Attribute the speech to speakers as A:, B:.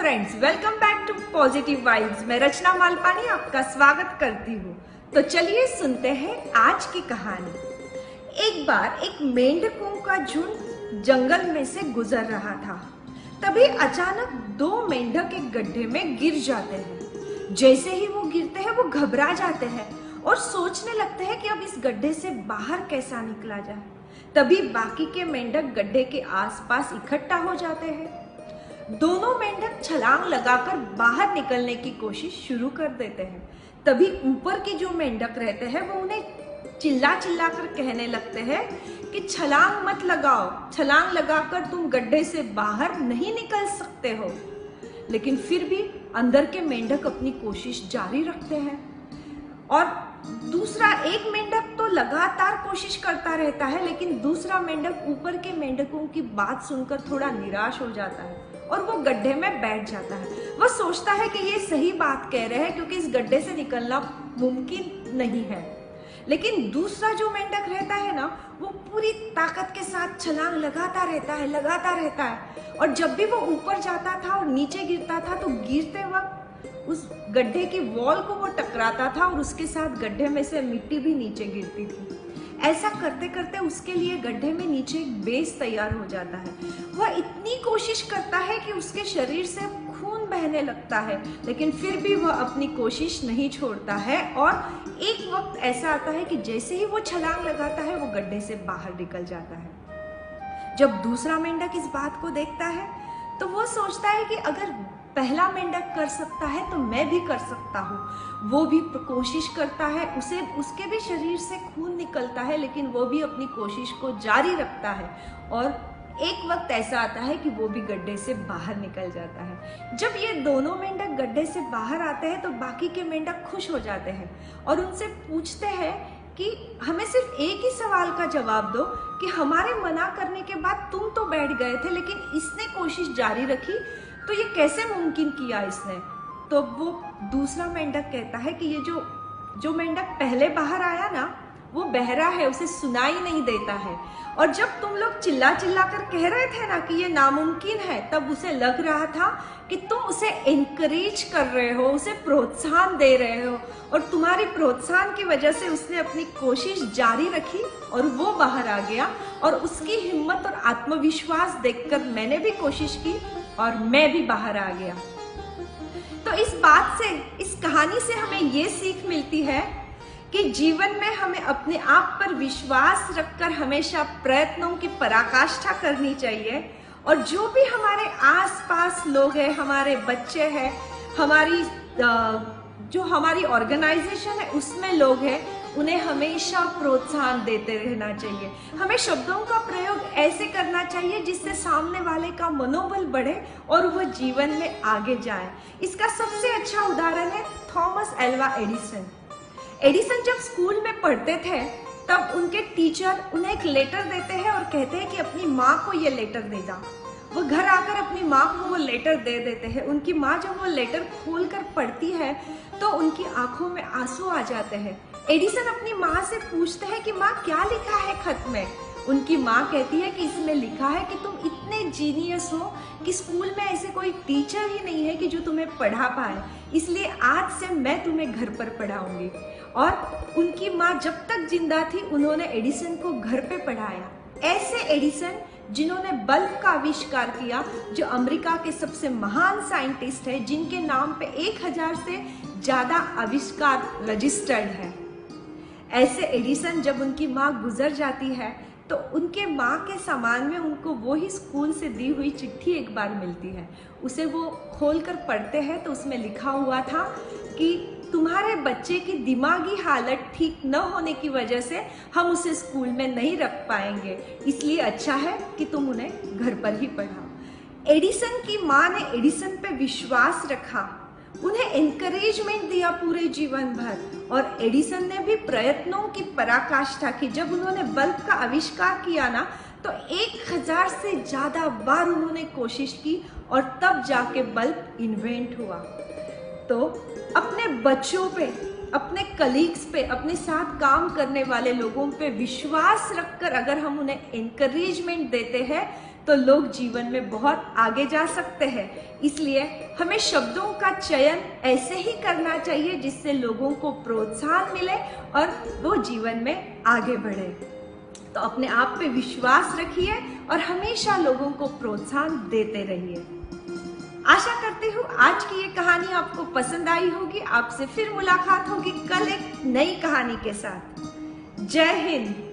A: Friends, welcome back to positive vibes. मैं रचना मालपानी आपका स्वागत करती हूँ। तो चलिए सुनते हैं आज की कहानी। एक बार एक मेंढकों का झुंड जंगल में से गुजर रहा था। तभी अचानक दो मेंढक एक गड्ढे में गिर जाते हैं। जैसे ही वो गिरते हैं वो घबरा जाते हैं और सोचने लगते हैं कि अब इस गड्ढे से बाहर कैसा निकला जाए। तभी बाकी के मेंढक गड्ढे के आसपास इकट्ठा हो जाते हैं। दोनों मेंढक छलांग लगाकर बाहर निकलने की कोशिश शुरू कर देते हैं। तभी ऊपर के जो मेंढक रहते हैं वो उन्हें चिल्ला चिल्ला कर कहने लगते हैं कि छलांग मत लगाओ, छलांग लगाकर तुम गड्ढे से बाहर नहीं निकल सकते हो। लेकिन फिर भी अंदर के मेंढक अपनी कोशिश जारी रखते हैं और दूसरा एक मेंढक तो लगातार कोशिश करता रहता है, लेकिन दूसरा मेंढक ऊपर के मेंढकों की बात सुनकर थोड़ा निराश हो जाता है और वो गड्ढे में बैठ जाता है। वह सोचता है कि ये सही बात कह रहे हैं क्योंकि इस गड्ढे से निकलना मुमकिन नहीं है। लेकिन दूसरा जो मेंढक रहता है ना, वो पूरी ताकत के साथ छलांग लगाता रहता है और जब भी वो ऊपर जाता था और नीचे गिरता था तो गिरते वक्त उस गड्ढे की वॉल को वो टकराता था और उसके साथ गड्ढे में से मिट्टी भी नीचे गिरती थी। ऐसा करते करते उसके लिए गड्ढे में नीचे एक बेस तैयार हो जाता है। वह इतनी कोशिश करता है कि उसके शरीर से खून बहने लगता है, लेकिन फिर भी वह अपनी कोशिश नहीं छोड़ता है और एक वक्त ऐसा आता है कि जैसे ही वो छलांग लगाता है वो गड्ढे से बाहर निकल जाता है। जब दूसरा मेंढक इस बात को देखता है तो वो सोचता है कि अगर पहला मेंढक कर सकता है तो मैं भी कर सकता हूँ। वो भी कोशिश करता है, उसके भी शरीर से खून निकलता है, लेकिन वो भी अपनी कोशिश को जारी रखता है और एक वक्त ऐसा आता है कि वो भी गड्ढे से बाहर निकल जाता है। जब ये दोनों मेंढक गड्ढे से बाहर आते हैं तो बाकी के मेंढक खुश हो जाते हैं और उनसे पूछते हैं कि हमें सिर्फ एक ही सवाल का जवाब दो कि हमारे मना करने के बाद तुम तो बैठ गए थे, लेकिन इसने कोशिश जारी रखी, तो ये कैसे मुमकिन किया इसने? तो वो दूसरा मेंढक कहता है कि ये जो मेंढक पहले बाहर आया ना, वो बहरा है, उसे सुनाई नहीं देता है। और जब तुम लोग चिल्ला चिल्ला कर कह रहे थे ना कि ये नामुमकिन है, तब उसे लग रहा था कि तुम उसे एनकरेज कर रहे हो, उसे प्रोत्साहन दे रहे हो और तुम्हारी प्रोत्साहन की वजह से उसने अपनी कोशिश जारी रखी और वो बाहर आ गया। और उसकी हिम्मत और आत्मविश्वास देखकर मैंने भी कोशिश की और मैं भी बाहर आ गया। तो इस बात से, इस कहानी से हमें ये सीख मिलती है कि जीवन में हमें अपने आप पर विश्वास रखकर हमेशा प्रयत्नों की पराकाष्ठा करनी चाहिए और जो भी हमारे आसपास लोग हैं, हमारे बच्चे हैं, जो हमारी ऑर्गेनाइजेशन है उसमें लोग हैं, उन्हें हमेशा प्रोत्साहन देते रहना चाहिए। हमें शब्दों का प्रयोग ऐसे करना चाहिए जिससे सामने वाले का मनोबल बढ़े और वह जीवन में आगे जाए। इसका सबसे अच्छा उदाहरण है थॉमस एल्वा एडिसन। एडिसन जब स्कूल में पढ़ते थे तब उनके टीचर उन्हें एक लेटर देते हैं और कहते हैं कि अपनी माँ को ये लेटर दे दो। वो घर आकर अपनी माँ को वो लेटर दे देते हैं। उनकी माँ जब वो लेटर खोलकर पढ़ती है तो उनकी आंखों में आंसू आ जाते हैं। एडिसन अपनी माँ से पूछते हैं कि माँ क्या लिखा है खत में? उनकी माँ कहती है कि इसमें लिखा है कि तुम इतने जीनियस हो कि स्कूल में ऐसे कोई टीचर ही नहीं है कि जो तुम्हें पढ़ा पाए, इसलिए आज से मैं तुम्हें घर पर पढ़ाऊंगी। और उनकी माँ जब तक जिंदा थी उन्होंने एडिसन को घर पे पढ़ाया। ऐसे एडिसन जिन्होंने बल्ब का आविष्कार किया, जो अमेरिका के सबसे महान साइंटिस्ट है, जिनके नाम पे 1000 से ज्यादा आविष्कार रजिस्टर्ड है। ऐसे एडिसन जब उनकी माँ गुजर जाती है तो उनके माँ के सामान में उनको वो ही स्कूल से दी हुई चिट्ठी एक बार मिलती है। उसे वो खोलकर पढ़ते हैं तो उसमें लिखा हुआ था कि तुम्हारे बच्चे की दिमागी हालत ठीक न होने की वजह से हम उसे स्कूल में नहीं रख पाएंगे, इसलिए अच्छा है कि तुम उन्हें घर पर ही पढ़ाओ। एडिसन की माँ ने एडिसन पे विश्वास रखा, उन्हें एनकरेजमेंट दिया पूरे जीवन भर और एडिसन ने भी प्रयत्नों की पराकाष्ठा की। जब उन्होंने बल्ब का आविष्कार किया ना तो 1000 से ज्यादा बार उन्होंने कोशिश की और तब जाके बल्ब इन्वेंट हुआ। तो अपने बच्चों पे, अपने कलीग्स पे, अपने साथ काम करने वाले लोगों पे विश्वास रखकर अगर हम उन्हें एनकरेजमेंट देते हैं तो लोग जीवन में बहुत आगे जा सकते हैं। इसलिए हमें शब्दों का चयन ऐसे ही करना चाहिए जिससे लोगों को प्रोत्साहन मिले और वो जीवन में आगे बढ़े। तो अपने आप पे विश्वास रखिए और हमेशा लोगों को प्रोत्साहन देते रहिए। आशा करती हूँ आज की ये कहानी आपको पसंद आई होगी। आपसे फिर मुलाकात होगी कल एक नई कहानी के साथ। जय हिंद।